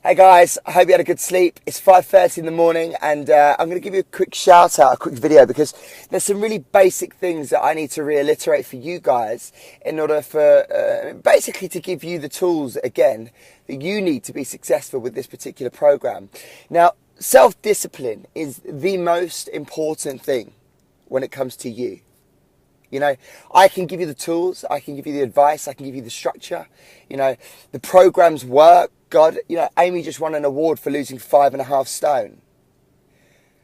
Hey guys, I hope you had a good sleep. It's 5:30 in the morning and I'm going to give you a quick shout out, a quick video, because there's some really basic things that I need to reiterate for you guys in order for basically to give you the tools again that you need to be successful with this particular program. Now, self-discipline is the most important thing when it comes to you. You know, I can give you the tools, I can give you the advice, I can give you the structure. You know, the programs work. God, you know, Amy just won an award for losing 5.5 stone.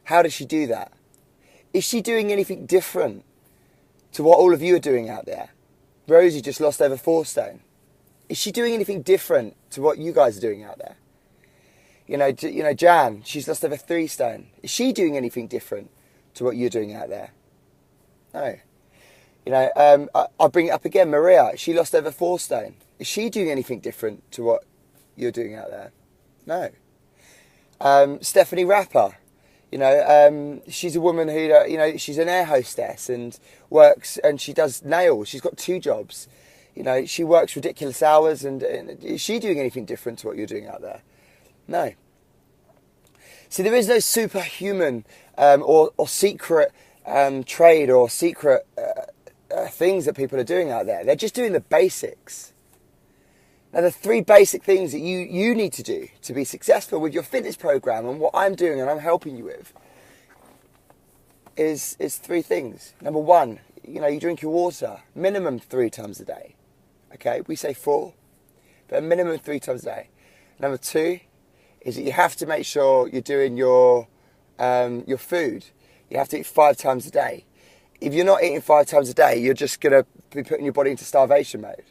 How does she do that? Is she doing anything different to what all of you are doing out there? Rosie just lost over 4 stone. Is she doing anything different to what you guys are doing out there? You know, Jan, she's lost over 3 stone. Is she doing anything different to what you're doing out there? No. You know, I'll bring it up again. Maria, she lost over 4 stone. Is she doing anything different to what you're doing out there? No. Stephanie Rapper, you know, she's a woman who, you know, she's an air hostess and works, and she does nails. She's got 2 jobs. You know, she works ridiculous hours, and is she doing anything different to what you're doing out there? No. See, there is no superhuman or secret trade or secret things that people are doing out there. They're just doing the basics. Now, the 3 basic things that you need to do to be successful with your fitness program, and what I'm doing and I'm helping you with, is 3 things. Number 1, you know, you drink your water minimum 3 times a day. Okay, we say 4, but a minimum 3 times a day. Number 2 is that you have to make sure you're doing your food. You have to eat 5 times a day. If you're not eating 5 times a day, you're just going to be putting your body into starvation mode.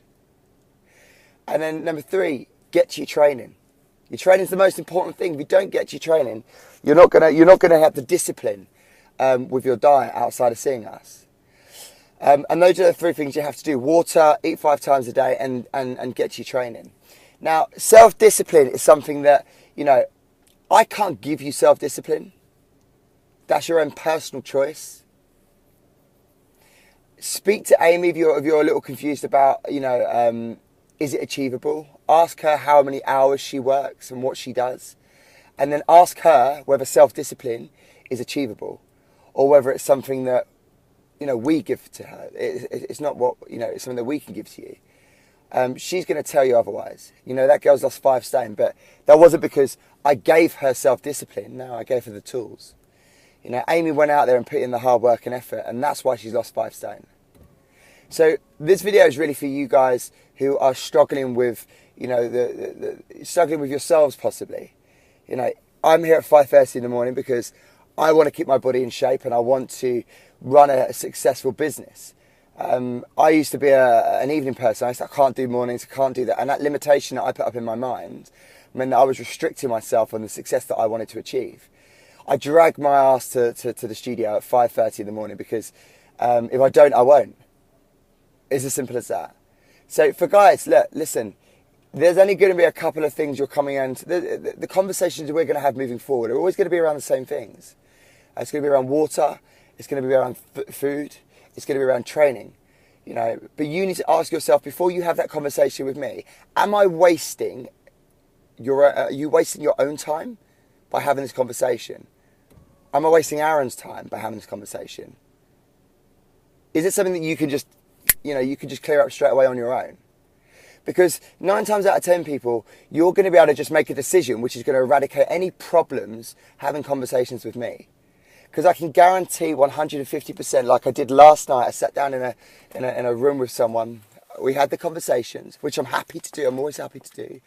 And then number 3, get to your training. Your training is the most important thing. If you don't get to your training, you're not gonna have the discipline with your diet outside of seeing us. And those are the 3 things you have to do: water, eat 5 times a day, and get to your training. Now, self-discipline is something that, you know, I can't give you self-discipline. That's your own personal choice. Speak to Amy if you're a little confused about, you know, is it achievable? Ask her how many hours she works and what she does. And then ask her whether self-discipline is achievable, or whether it's something that, you know, we give to her. It's not what, you know, it's something that we can give to you. She's going to tell you otherwise. You know, that girl's lost 5 stone, but that wasn't because I gave her self-discipline. No, I gave her the tools. You know, Amy went out there and put in the hard work and effort, and that's why she's lost 5 stone. So this video is really for you guys who are struggling with, you know, struggling with yourselves possibly. You know, I'm here at 5:30 in the morning because I want to keep my body in shape and I want to run a successful business. I used to be an evening person. I can't do mornings, I can't do that. And that limitation that I put up in my mind meant that I was restricting myself on the success that I wanted to achieve. I dragged my ass to the studio at 5:30 in the morning because if I don't, I won't. It's as simple as that. So for guys, look, listen, there's only going to be a couple of things you're coming into. The conversations we're going to have moving forward are always going to be around the same things. It's going to be around water. It's going to be around food. It's going to be around training. You know, but you need to ask yourself before you have that conversation with me, am I wasting are you wasting your own time by having this conversation? Am I wasting Aaron's time by having this conversation? Is it something that you can just, you know, you can just clear up straight away on your own? Because 9 times out of 10 people, you're going to be able to just make a decision which is going to eradicate any problems having conversations with me. Because I can guarantee 150%, like I did last night, I sat down in a room with someone, we had the conversations, which I'm happy to do, I'm always happy to do,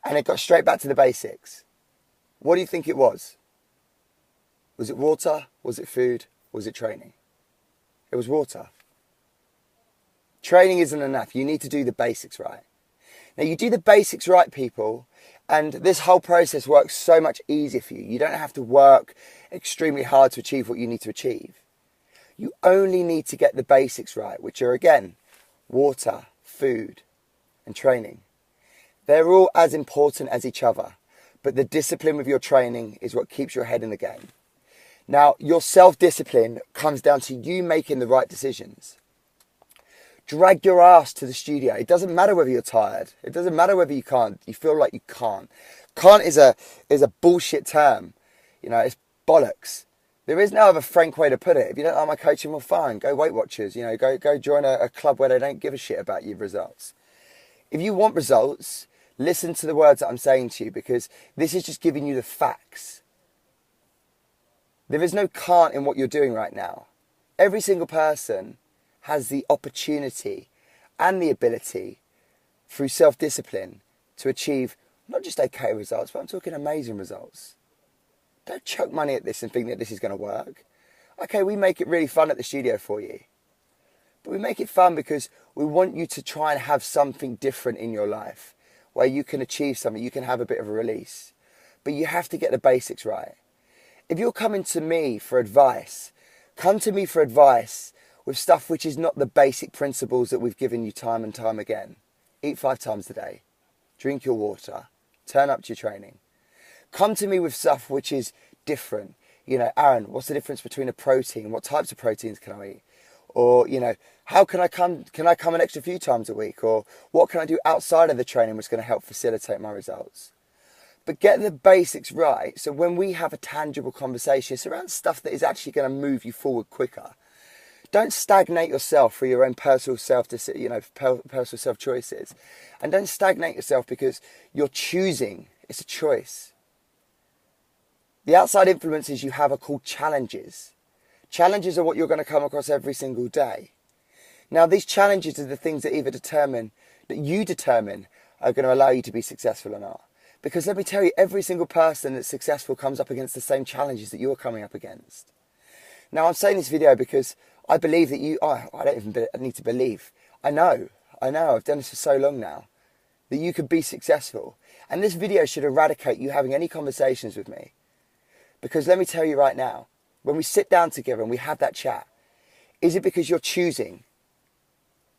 and it got straight back to the basics. What do you think it was? Was it water? Was it food? Was it training? It was water. Training isn't enough. You need to do the basics right. Now, you do the basics right, people, and this whole process works so much easier for you. You don't have to work extremely hard to achieve what you need to achieve. You only need to get the basics right, which are, again, water, food, and training. They're all as important as each other, but the discipline with your training is what keeps your head in the game. Now, your self-discipline comes down to you making the right decisions. Drag your ass to the studio. It doesn't matter whether you're tired. It doesn't matter whether you can't. You feel like you can't. Can't is a bullshit term. You know, it's bollocks. There is no other frank way to put it. If you don't like my coaching, well, fine. Go Weight Watchers. You know, go join a club where they don't give a shit about your results. If you want results, listen to the words that I'm saying to you, because this is just giving you the facts. There is no can't in what you're doing right now. Every single person has the opportunity and the ability through self-discipline to achieve not just okay results, but I'm talking amazing results. Don't chuck money at this and think that this is going to work. Okay, we make it really fun at the studio for you. But we make it fun because we want you to try and have something different in your life where you can achieve something, you can have a bit of a release. But you have to get the basics right. If you're coming to me for advice, come to me for advice with stuff which is not the basic principles that we've given you time and time again. Eat 5 times a day. Drink your water. Turn up to your training. Come to me with stuff which is different. You know, Aaron, what's the difference between a protein? What types of proteins can I eat? Or, you know, how can I come an extra few times a week? Or what can I do outside of the training which is going to help facilitate my results? But get the basics right, so when we have a tangible conversation, it's around stuff that is actually going to move you forward quicker. Don't stagnate yourself for your own personal self choices. And don't stagnate yourself because you're choosing. It's a choice. The outside influences you have are called challenges. Challenges are what you're going to come across every single day. Now, these challenges are the things that you determine are going to allow you to be successful or not. Because let me tell you, every single person that's successful comes up against the same challenges that you're coming up against. Now, I'm saying this video because I believe that I don't even need to believe. I know, I've done this for so long now, that you could be successful. And this video should eradicate you having any conversations with me. Because let me tell you right now, when we sit down together and we have that chat, is it because you're choosing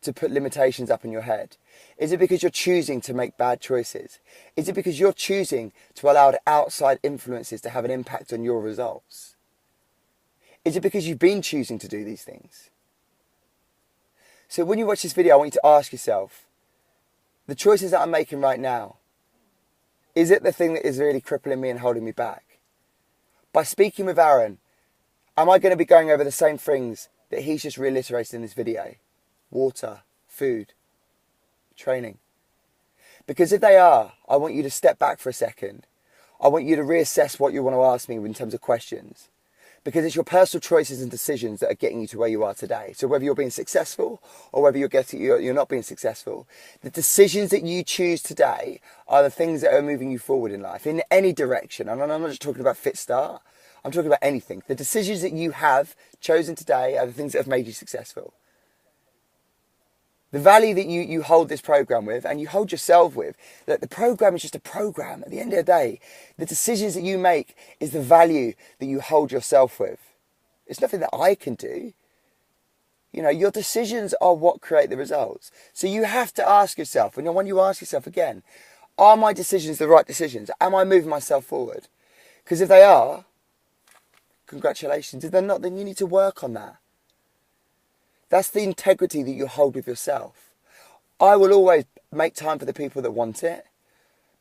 to put limitations up in your head? Is it because you're choosing to make bad choices? Is it because you're choosing to allow the outside influences to have an impact on your results? Is it because you've been choosing to do these things? So when you watch this video, I want you to ask yourself, the choices that I'm making right now, is it the thing that is really crippling me and holding me back? By speaking with Aaron, am I going to be going over the same things that he's just reiterated in this video? Water, food, training. Because if they are, I want you to step back for a second. I want you to reassess what you want to ask me in terms of questions. Because it's your personal choices and decisions that are getting you to where you are today. So whether you're being successful or whether you're not being successful, the decisions that you choose today are the things that are moving you forward in life, in any direction. And I'm not just talking about Fitstart. I'm talking about anything. The decisions that you have chosen today are the things that have made you successful. The value that you hold this program with and you hold yourself with, that the program is just a program. At the end of the day, the decisions that you make is the value that you hold yourself with. It's nothing that I can do. You know, your decisions are what create the results. So you have to ask yourself, and when you ask yourself again, are my decisions the right decisions? Am I moving myself forward? Because if they are, congratulations. If they're not, then you need to work on that. That's the integrity that you hold with yourself. I will always make time for the people that want it.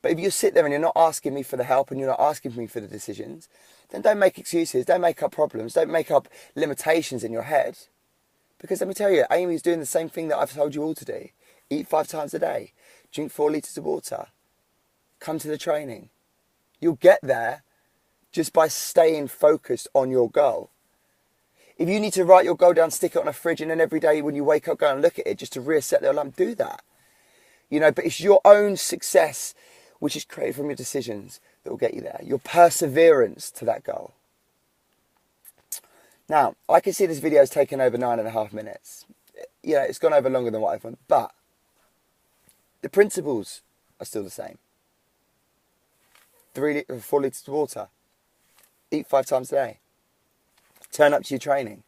But if you sit there and you're not asking me for the help and you're not asking me for the decisions, then don't make excuses, don't make up problems, don't make up limitations in your head. Because let me tell you, Amy's doing the same thing that I've told you all to do. Eat 5 times a day. Drink 4 litres of water. Come to the training. You'll get there just by staying focused on your goal. If you need to write your goal down, stick it on a fridge, and then every day when you wake up, go and look at it just to reset the alarm, do that. You know, but it's your own success, which is created from your decisions, that will get you there. Your perseverance to that goal. Now, I can see this video has taken over 9.5 minutes. You know, it's gone over longer than what I want, but the principles are still the same. 4 litres of water. Eat 5 times a day. Turn up to your training.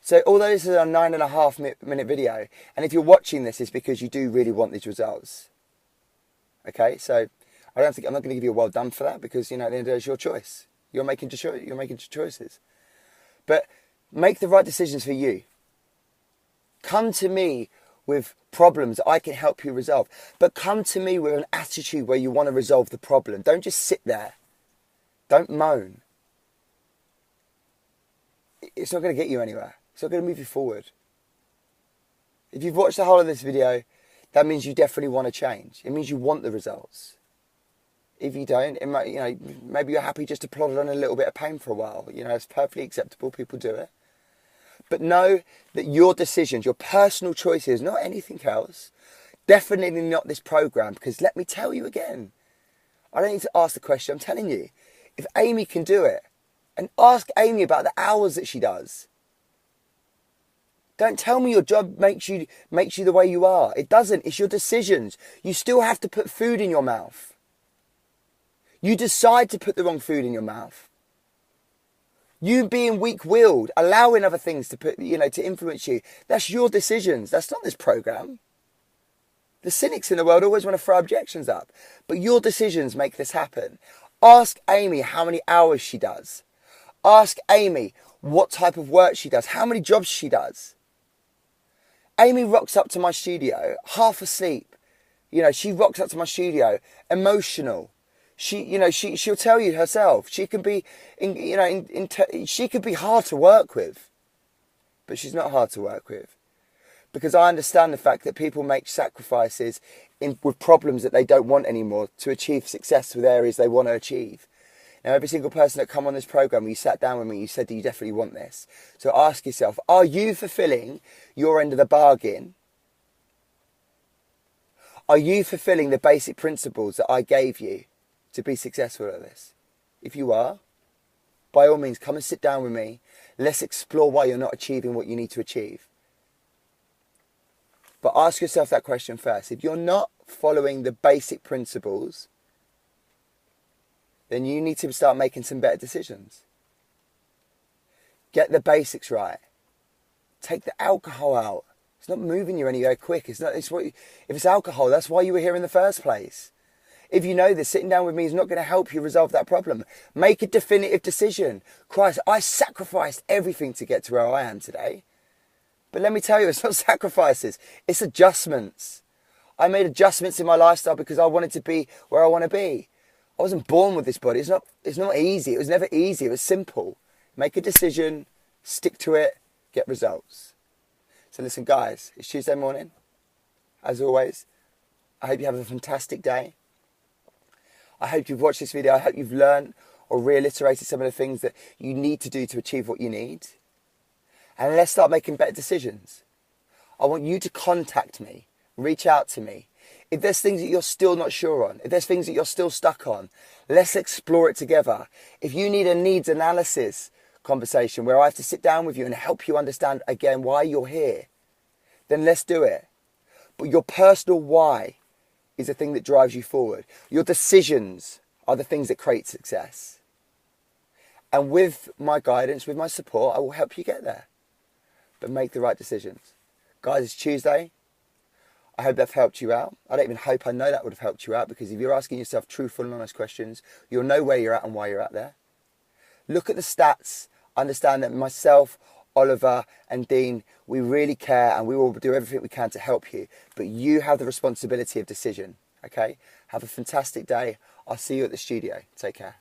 So although this is a 9.5 minute video, and if you're watching this, it's because you do really want these results. Okay, so I'm not going to give you a well done for that, because, you know, at the end of the day, it's your choice. You're making your choices. But make the right decisions for you. Come to me with problems that I can help you resolve. But come to me with an attitude where you want to resolve the problem. Don't just sit there. Don't moan. It's not going to get you anywhere. It's not going to move you forward. If you've watched the whole of this video, that means you definitely want to change. It means you want the results. If you don't, it might, maybe you're happy just to plod on a little bit of pain for a while. It's perfectly acceptable. People do it. But know that your decisions, your personal choices, not anything else, definitely not this program. Because let me tell you again, I don't need to ask the question. I'm telling you, if Amy can do it, and ask Amy about the hours that she does. Don't tell me your job makes you the way you are. It doesn't. It's your decisions. You still have to put food in your mouth. You decide to put the wrong food in your mouth. You being weak-willed, allowing other things to influence you. That's your decisions. That's not this program. The cynics in the world always want to throw objections up. But your decisions make this happen. Ask Amy how many hours she does. Ask Amy what type of work she does. How many jobs she does. Amy rocks up to my studio, half asleep. She rocks up to my studio, emotional. She'll tell you herself. She can be, she could be hard to work with, but she's not hard to work with, because I understand the fact that people make sacrifices with problems that they don't want anymore to achieve success with areas they want to achieve. Now, every single person that come on this program, you sat down with me, you said that you definitely want this. So ask yourself, are you fulfilling your end of the bargain? Are you fulfilling the basic principles that I gave you to be successful at this? If you are, by all means, come and sit down with me. Let's explore why you're not achieving what you need to achieve. But ask yourself that question first. If you're not following the basic principles, then you need to start making some better decisions. Get the basics right. Take the alcohol out. It's not moving you anywhere quick. If it's alcohol, that's why you were here in the first place. If you know this, sitting down with me is not going to help you resolve that problem. Make a definitive decision. Christ, I sacrificed everything to get to where I am today. But let me tell you, it's not sacrifices. It's adjustments. I made adjustments in my lifestyle because I wanted to be where I want to be. I wasn't born with this body. It's not easy. It was never easy. It was simple. Make a decision, stick to it, get results. So listen, guys, it's Tuesday morning. As always, I hope you have a fantastic day. I hope you've watched this video. I hope you've learned or reiterated some of the things that you need to do to achieve what you need. And let's start making better decisions. I want you to contact me, reach out to me. If there's things that you're still not sure on, if there's things that you're still stuck on, let's explore it together. If you need a needs analysis conversation where I have to sit down with you and help you understand again why you're here, then let's do it. But your personal why is the thing that drives you forward. Your decisions are the things that create success. And with my guidance, with my support, I will help you get there. But make the right decisions. Guys, it's Tuesday. I hope that's helped you out. I don't even hope, I know that would have helped you out, because if you're asking yourself truthful and honest questions, you'll know where you're at and why you're at there. Look at the stats. Understand that myself, Oliver and Dean, we really care and we will do everything we can to help you. But you have the responsibility of decision, okay? Have a fantastic day. I'll see you at the studio. Take care.